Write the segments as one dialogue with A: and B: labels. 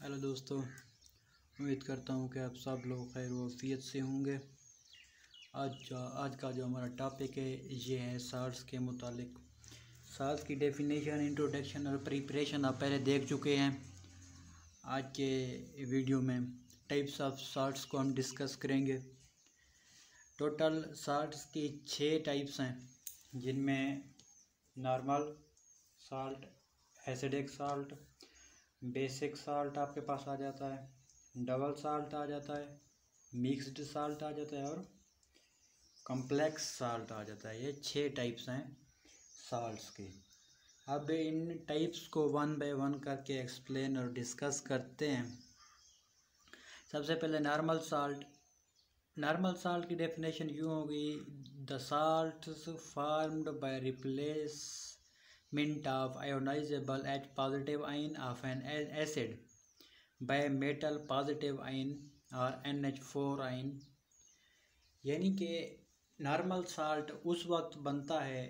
A: Hello दोस्तों, उम्मीद करता हूँ कि आप सब लोग खैर वफ़ियत से होंगे। आज का जो हमारा टॉपिक है ये है साल्ट्स के मुतालिक। साल्ट्स की डेफिनेशन, इंट्रोडक्शन और प्रिपरेशन आप पहले देख चुके हैं। आज के वीडियो में टाइप्स ऑफ साल्ट्स को हम डिस्कस करेंगे। टोटल साल्ट्स की 6 टाइप्स हैं, जिनमें normal salt, acidic salt, basic salt आपके पास आ जाता है, डबल साल्ट आ जाता है, मिक्स्ड साल्ट आ जाता है और कॉम्प्लेक्स साल्ट आ जाता है। ये 6 टाइप्स हैं साल्ट्स के। अब इन टाइप्स को वन बाय वन करके एक्सप्लेन और डिस्कस करते हैं। सबसे पहले नॉर्मल साल्ट। नॉर्मल साल्ट की डेफिनेशन यूँ होगी: the salts formed by replacement of ionizable H positive ion of an acid by metal positive ion or NH4 ion। यानी कि नॉर्मल साल्ट उस वक्त बनता है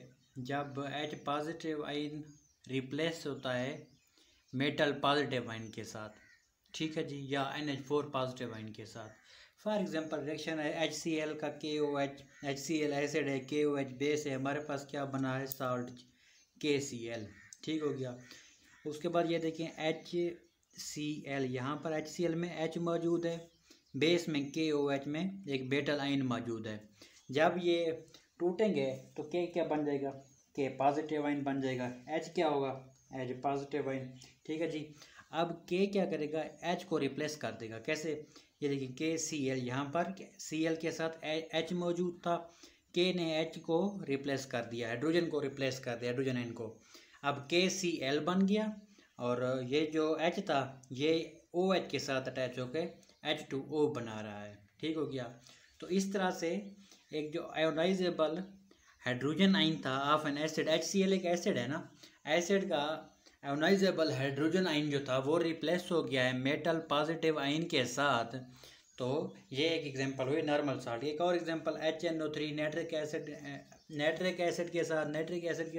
A: जब H पॉजिटिव आयन रिप्लेस होता है मेटल पॉजिटिव आयन के साथ, ठीक है जी, या NH4 पॉजिटिव आयन के साथ। फॉर एग्जांपल रिएक्शन है HCl का KOH, HCl एसिड है, KOH बेस है, हमारे पास क्या बना है साल्ट KCl, ठीक हो गया। उसके बाद ये देखें HCl, यहाँ पर HCl में H मौजूद है, बेस में KOH में एक मेटल आयन मौजूद है। जब ये टूटेंगे तो K क्या बन जाएगा? K पॉजिटिव आयन बन जाएगा। H क्या होगा? H पॉजिटिव आयन, ठीक है जी। अब K क्या करेगा? H को रिप्लेस कर देगा। कैसे? ये देखिए KCl, यहाँ पर Cl के साथ H मौजूद था, K ने H को रिप्लेस कर दिया, हाइड्रोजन को रिप्लेस कर दिया, हाइड्रोजन आयन को। अब KCl बन गया और ये जो H था ये OH के साथ अटैच होकर H2O बना रहा है, ठीक हो गया। तो इस तरह से एक जो आयोनाइजेबल हाइड्रोजन आयन था ऑफ एन एसिड, HCl एक एसिड है ना, एसिड का आयोनाइजेबल हाइड्रोजन आयन जो था वो रिप्लेस हो गया है मेटल पॉजिटिव आयन के साथ। तो ये एक एग्जांपल हुई नॉर्मल साल्ट। एक और example HNO3 nitric acid, nitric acid के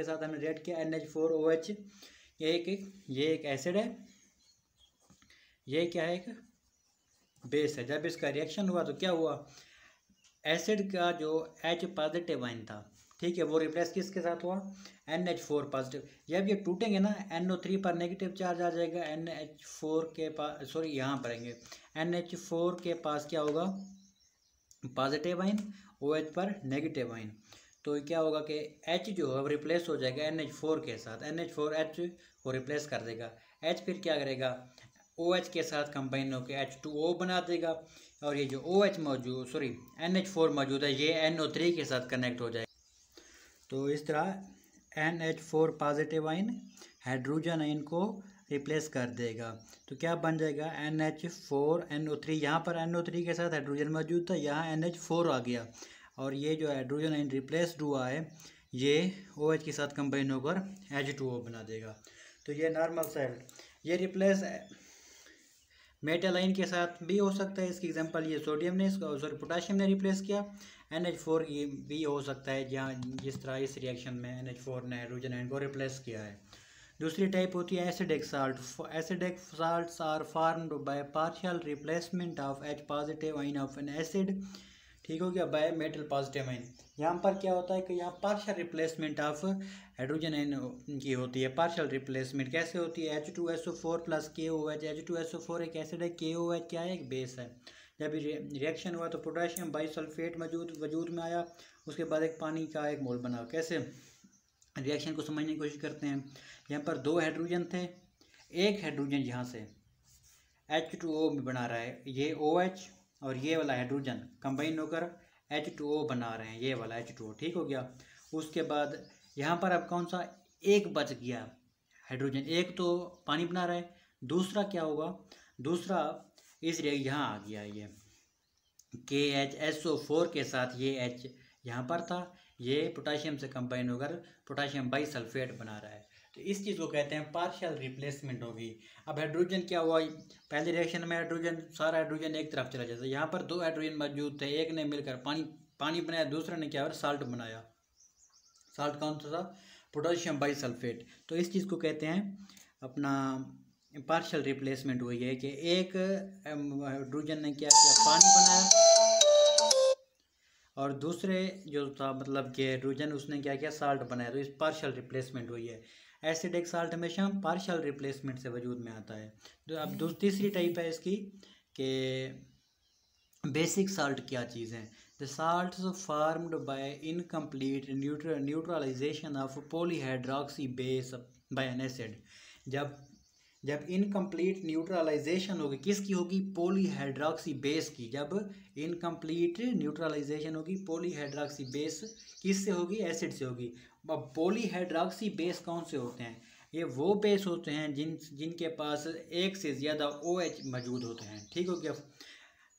A: साथ हमने रेड किया NH4OH। ये एक एसिड है, ये क्या है? एक बेस है। जब इसका रिएक्शन हुआ तो क्या हुआ? एसिड का जो H पॉजिटिव आयन था, ठीक है, वो रिप्लेस किसके साथ हुआ? NH4 positive. जब ये टूटेंगे ना NO3 पर नेगेटिव चार्ज आ जाएगा, NH4 के पास, सॉरी यहाँ पर आएंगे, NH4 के पास क्या होगा? पॉजिटिव आयन, OH पर नेगेटिव आयन। तो क्या होगा कि H जो है रिप्लेस हो जाएगा NH4 के साथ, NH4H को रिप्लेस कर देगा। H फिर क्या करेगा? OH के साथ कंबाइन होकर H2O बना देगा और ये जो OH मौजूद, सॉरी NH4 मौजूद है, ये NO3 के साथ कनेक्ट हो जाएगा। तो इस तरह NH4 positive ion hydrogen ion को रिप्लेस कर देगा। तो क्या बन जाएगा? NH4NO3। यहाँ पर NO3 के साथ हाइड्रोजन मौजूद था, यहाँ NH4 आ गया और ये जो हाइड्रोजन आयन रिप्लेस्ड हुआ है ये OH के साथ कंबाइन होकर H2O बना देगा। तो ये नॉर्मल साल्ट, ये रिप्लेस मेटल आयन के साथ भी हो सकता है। इसकी एग्जांपल ये सोडियम ने, इसको सॉरी पोटाशियम ने रिप्लेस किया। NH4 ये भी हो सकता है, जहाँ जिस तरह इस रिएक्शन में NH4 ने हाइड्रोजन आयन को रिप्लेस किया है। दूसरी टाइप होती है acidic salt. Acidic salts are formed by partial replacement of H positive ion of an acid, ठीक हो गया, बाय मेटल पॉजिटिव आयन। यहाँ पर क्या होता है कि यहाँ partial replacement of hydrogen ion की होती है। पार्शियल रिप्लेसमेंट कैसे होती है? H2SO4 plus KOH। H2SO4 एक एसिड है, KOH क्या है? एक बेस है। जब रिएक्शन हुआ तो पोटेशियम बाइसल्फेट वजूद में आया, उसके बाद एक पानी का एक मोल बना। कैसे? रिएक्शन को समझने की कोशिश करते हैं। यहाँ पर 2 हाइड्रोजन थे, एक हाइड्रोजन यहाँ से H2O बना रहा है, ये OH और ये वाला हाइड्रोजन कंबाइन होकर H2O बना रहे हैं, ये वाला H2O, ठीक हो गया। उसके बाद यहाँ पर अब कौन सा एक बच गया हाइड्रोजन? एक तो पानी बना रहा है, दूसरा क्या होगा? दूसरा इस यहाँ आ गया, ये KHSO4 के साथ ये H यहाँ पर था, ये पोटाशियम से कंबाइन होकर पोटाशियम बाइसल्फेट बना रहा है। तो इस चीज़ को कहते हैं पार्शियल रिप्लेसमेंट होगी। अब हाइड्रोजन क्या हुआ? पहले रिएक्शन में हाइड्रोजन, सारा हाइड्रोजन एक तरफ चला जाता है। यहाँ पर 2 हाइड्रोजन मौजूद थे, एक ने मिलकर पानी बनाया, दूसरे ने क्या साल्ट बनाया। साल्ट कौन सा था? Potassium bisulphate. तो इस चीज़ को कहते हैं अपना पार्शियल रिप्लेसमेंट हुई है कि एक हाइड्रोजन ने क्या किया, पानी बनाया, और दूसरे जो था मतलब कि हाइड्रोजन उसने क्या किया, साल्ट बनाया। तो इस पार्शियल रिप्लेसमेंट हुई है। एसिड एक साल्ट हमेशा पार्शियल रिप्लेसमेंट से वजूद में आता है। तो अब तीसरी टाइप है इसकी कि बेसिक साल्ट क्या चीज़ है। The salts formed by incomplete neutralization of polyhydroxy base by an acid. जब इनकम्प्लीट न्यूट्रलाइजेशन होगी, किसकी होगी, पॉलीहाइड्रोक्सी बेस की। जब इनकम्प्लीट न्यूट्रलाइजेशन होगी पॉलीहाइड्रोक्सी बेस किससे होगी, एसिड से होगी। अब पॉलीहाइड्रोक्सी बेस कौन से होते हैं, ये वो बेस होते हैं जिनके पास एक से ज़्यादा OH मौजूद होते हैं। ठीक हो गया।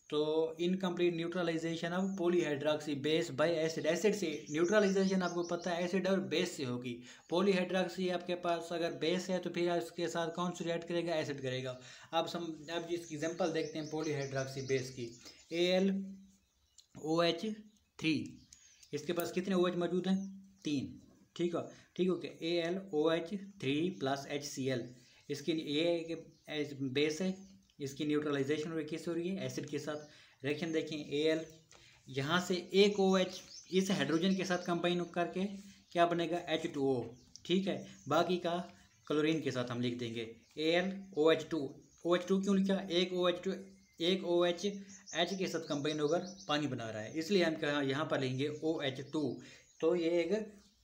A: तो incomplete neutralization of polyhydroxy base by acid. Acid से न्यूट्रलाइजेशन आपको पता है एसिड और बेस से होगी। पॉलीहाइड्रोक्सी आपके पास अगर बेस है तो फिर इसके साथ कौन सी रिएक्ट करेगा, एसिड करेगा। अब इसकी एग्जांपल देखते हैं पॉलीहाइड्रोक्सी बेस की। AlOH3, इसके पास कितने OH मौजूद हैं, 3। ठीक है, ठीक हो गया। AlOH3 + HCl, इसकी ये बेस है, इसकी न्यूट्रलाइजेशन हो रही किस हो रही है, एसिड के साथ। रिएक्शन देखें, Al यहाँ से एक OH इस हाइड्रोजन के साथ कंबाइन करके क्या बनेगा, H2O। ठीक है, बाकी का क्लोरीन के साथ हम लिख देंगे AlOH2। OH2 क्यों लिखा, एक OH H के साथ कंबाइन होकर पानी बना रहा है, इसलिए हम यहाँ पर लेंगे OH2। तो ये एक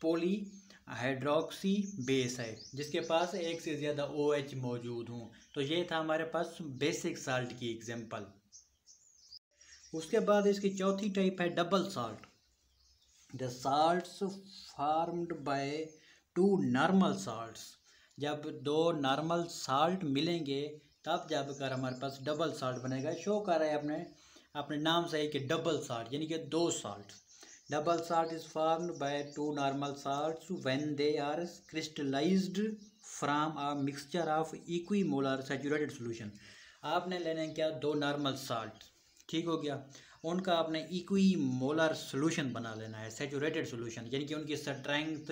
A: पॉली हाइड्रोक्सी बेस है जिसके पास एक से ज़्यादा OH मौजूद हों। तो ये था हमारे पास बेसिक साल्ट की एग्जांपल। उसके बाद इसकी चौथी टाइप है double salt. The salts formed by 2 normal salts. जब 2 नॉर्मल साल्ट मिलेंगे तब जाकर हमारे पास डबल साल्ट बनेगा। शो कर रहा है अपने नाम से कि डबल साल्ट, यानी कि 2 salt. Double salt is formed by 2 normal salts when they are crystallized from a mixture of equimolar saturated solution। आपने लेने क्या, 2 नॉर्मल साल्ट, ठीक हो गया, उनका आपने इक्वीमोलर सोल्यूशन बना लेना है, सैचुरेटेड सोल्यूशन, यानी कि उनकी स्ट्रेंथ,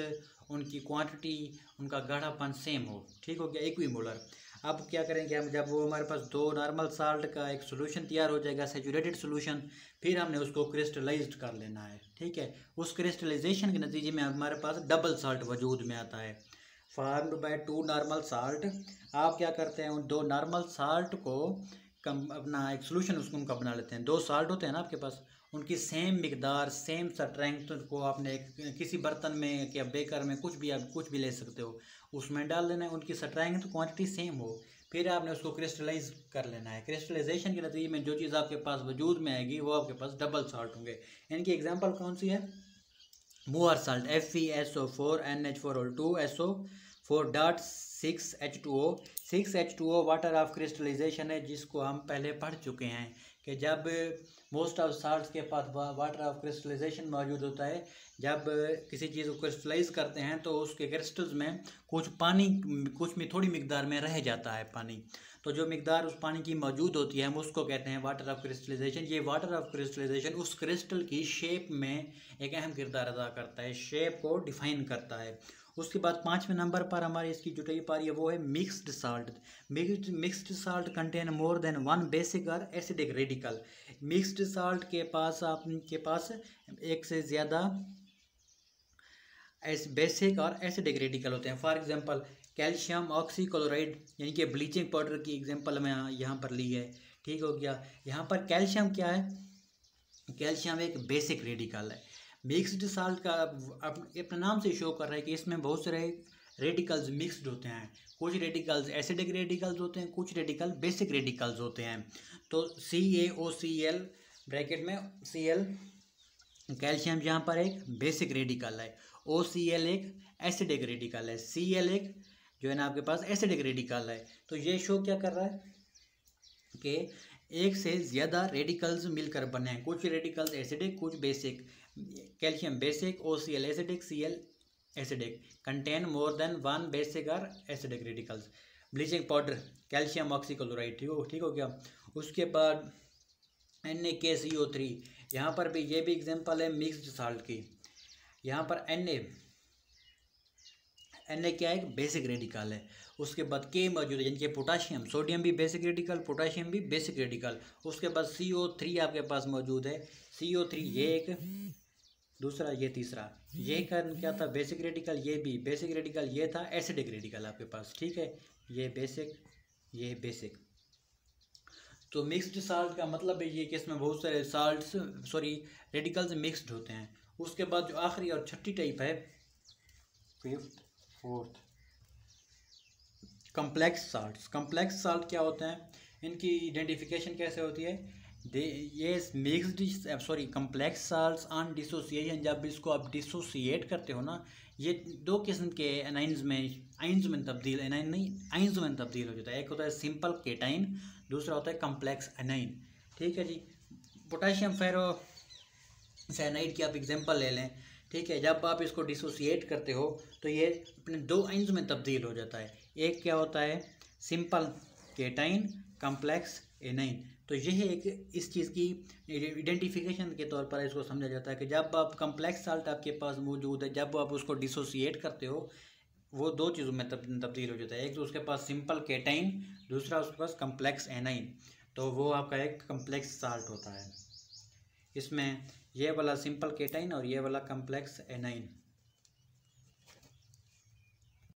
A: उनकी क्वांटिटी, उनका गाढ़ापन सेम हो। ठीक हो गया, इक्वीमोलर। अब क्या करेंगे हम, जब वो हमारे पास 2 नॉर्मल साल्ट का एक सोल्यूशन तैयार हो जाएगा, सैचुरेटेड सोल्यूशन, फिर हमने उसको क्रिस्टलाइज्ड कर लेना है। ठीक है, उस क्रिस्टलाइजेशन के नतीजे में हमारे पास डबल साल्ट वजूद में आता है। Formed by 2 normal salt. आप क्या करते हैं, उन 2 नॉर्मल साल्ट को अपना एक सोल्यूशन उनका बना लेते हैं। 2 साल्ट होते हैं ना आपके पास, उनकी सेम मिकदार, सेम स्ट्रेंथ को आपने किसी बर्तन में या बेकर में आप कुछ भी ले सकते हो, उसमें डाल देना है, उनकी स्ट्रेंथ क्वांटिटी सेम हो, फिर आपने उसको क्रिस्टलाइज कर लेना है। क्रिस्टलाइजेशन के नतीजे में जो चीज़ आपके पास वजूद में आएगी वो आपके पास डबल साल्ट होंगे। इनकी एग्जांपल कौन सी है, Mohr salt FeSO4NH4O2SO4.6H2O। 6H2O water of crystallization है, जिसको हम पहले पढ़ चुके हैं कि जब मोस्ट ऑफ साल्ट्स के पास वाटर ऑफ क्रिस्टलाइजेशन मौजूद होता है। जब किसी चीज़ को क्रिस्टलाइज करते हैं तो उसके क्रिस्टल्स में कुछ पानी, कुछ में थोड़ी मिकदार में रह जाता है पानी, तो जो मिकदार उस पानी की मौजूद होती है हम उसको कहते हैं वाटर ऑफ क्रिस्टलाइजेशन। ये वाटर ऑफ क्रिस्टलाइजेशन उस क्रिस्टल की शेप में एक अहम किरदार अदा करता है, शेप को डिफाइन करता है। उसके बाद 5वें नंबर पर हमारी इसकी जो टाइप आ रही है वो है mixed salt. Mixed salt contain more than 1 basic और एसिडिक रेडिकल। मिक्स्ड साल्ट के पास आपके पास एक से ज़्यादा बेसिक और एसिडिक रेडिकल होते हैं। फॉर एग्जांपल कैल्शियम ऑक्सीक्लोराइड, यानी कि ब्लीचिंग पाउडर की एग्जांपल मैं यहाँ पर ली है। ठीक हो गया, यहाँ पर कैल्शियम क्या है, कैल्शियम एक बेसिक रेडिकल है। मिक्स्ड साल्ट का अपने नाम से शो कर रहा है कि इसमें बहुत सारे रेडिकल्स मिक्स्ड होते हैं। कुछ रेडिकल्स एसिडिक रेडिकल्स होते हैं, कुछ रेडिकल बेसिक रेडिकल्स होते हैं। तो CaOCl ब्रैकेट में Cl कैल्शियम यहाँ पर एक बेसिक रेडिकल है, OCl एक एसिडिक रेडिकल है, Cl एक जो है ना आपके पास एसिडिक रेडिकल है। तो ये शो क्या कर रहा है कि एक से ज़्यादा रेडिकल्स मिलकर बने हैं, कुछ रेडिकल्स एसिडिक कुछ basic. Calcium basic, OCl acidic, Cl acidic, contain more than 1 basic और acidic radicals. Bleaching powder calcium oxychloride, ठीक हो गया। उसके बाद NaKCO3, यहाँ पर भी ये भी एग्जांपल है मिक्स्ड साल्ट की। यहाँ पर Na क्या है, बेसिक रेडिकल है। उसके बाद K मौजूद है, यानी कि पोटाशियम, सोडियम भी बेसिक रेडिकल, पोटाशियम भी बेसिक रेडिकल। उसके बाद CO3 आपके पास मौजूद है, CO3 ये एक, दूसरा ये तीसरा, ये क्या था, बेसिक रेडिकल, ये भी बेसिक रेडिकल, ये था एसिडिक रेडिकल आपके पास, ठीक है, ये बेसिक, ये बेसिक। तो मिक्स्ड साल्ट का मतलब है ये कि इसमें बहुत सारे साल्ट्स रेडिकल्स मिक्स्ड होते हैं। उसके बाद जो आखिरी और छठी टाइप है, fifth fourth, complex salts. Complex salt क्या होते हैं, इनकी आइडेंटिफिकेशन कैसे होती है, ये mixed complex salts on dissociation, जब इसको आप डिसोसिएट करते हो ना, ये दो किस्म के आइंस में तब्दील, एनाइन नहीं आइंस में तब्दील हो जाता है। एक होता है सिंपल केटाइन, दूसरा होता है कम्प्लेक्स एनाइन, ठीक है जी। पोटाशियम फेरो साइनाइड की आप एग्जांपल ले लें, ठीक है, जब आप इसको डिसोसिएट करते हो तो ये अपने दो आइंस में तब्दील हो जाता है। एक क्या होता है, सिंपल केटाइन, कम्प्लेक्स एनाइन। तो यह एक इस चीज़ की आइडेंटिफिकेशन के तौर पर इसको समझा जाता है कि जब आप कम्प्लेक्स साल्ट आपके पास मौजूद है, जब आप उसको डिसोसिएट करते हो, वो दो चीज़ों में तब्दील हो जाता है। एक तो उसके पास सिंपल केटाइन, दूसरा उसके पास कम्प्लेक्स एनाइन, तो वो आपका एक कम्प्लेक्स साल्ट होता है। इसमें ये वाला सिंपल केटाइन और ये वाला कम्प्लेक्स एनाइन।